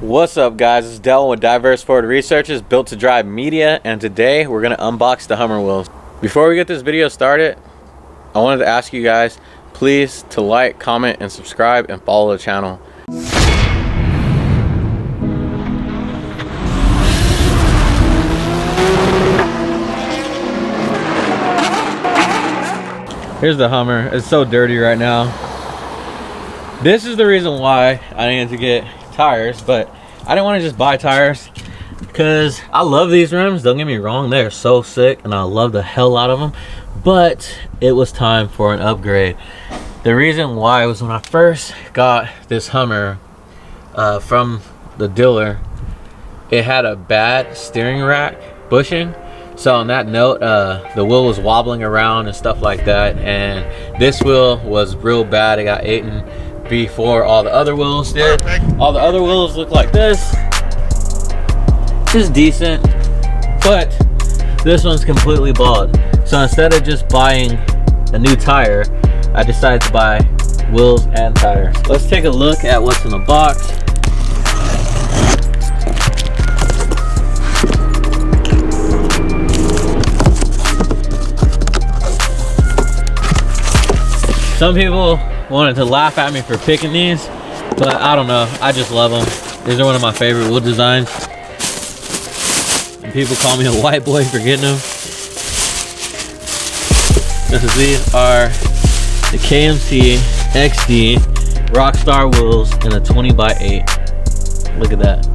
What's up, guys? It's Dylan with Diverse Forward Researches, built to drive media, and today we're going to unbox the Hummer wheels. Before we get this video started, I wanted to ask you guys please to like, comment, and subscribe and follow the channel. Here's the Hummer. It's so dirty right now. This is the reason why I needed to get tires, but I didn't want to just buy tires because I love these rims. Don't get me wrong, they're so sick and I love the hell out of them, but it was time for an upgrade. The reason why was when I first got this Hummer from the dealer, it had a bad steering rack bushing. So on that note, the wheel was wobbling around and stuff like that, and this wheel was real bad. It got eaten before all the other wheels did. Perfect. All the other wheels look like this. It's decent, but this one's completely bald. So instead of just buying a new tire, I decided to buy wheels and tires. Let's take a look at what's in the box. Some people wanted to laugh at me for picking these, but I don't know, I just love them. These are one of my favorite wheel designs, and people call me a white boy for getting them. These are the KMC XD Rockstar wheels in a 20x8. Look at that.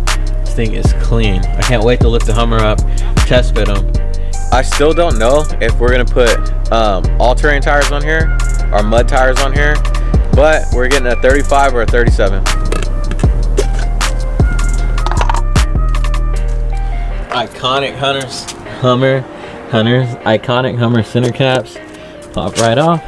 This thing is clean. I can't wait to lift the Hummer up, test fit them. I still don't know if we're gonna put all-terrain tires on here or mud tires on here, but we're getting a 35 or a 37. Iconic iconic Hummer center caps pop right off.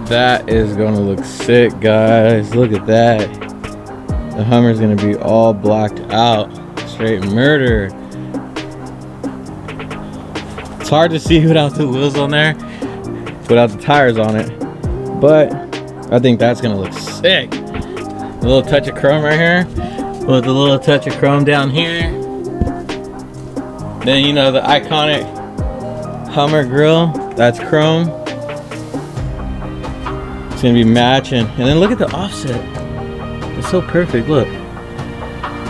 That is gonna look sick, guys. Look at that. The Hummer's gonna be all blacked out. Straight murder. It's hard to see without the wheels on there, without the tires on it, but I think that's gonna look sick. A little touch of chrome right here, with a little touch of chrome down here. Then, you know, the iconic Hummer grill, that's chrome. It's gonna be matching. And then look at the offset. It's so perfect, look.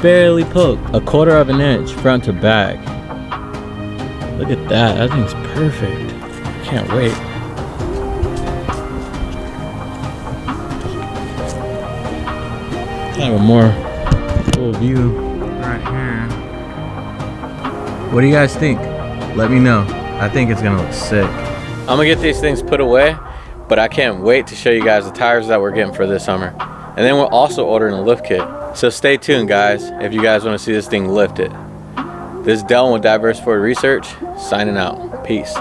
Barely poked. 1/4 of an inch front to back. Look at that, that thing's perfect. Can't wait. Kind of a more full view right here. What do you guys think? Let me know. I think it's gonna look sick. I'm gonna get these things put away, but I can't wait to show you guys the tires that we're getting for this Hummer. And then we're also ordering a lift kit. So stay tuned, guys, if you guys want to see this thing lifted. This is Dylan with Diverse Forward Research, signing out. Peace.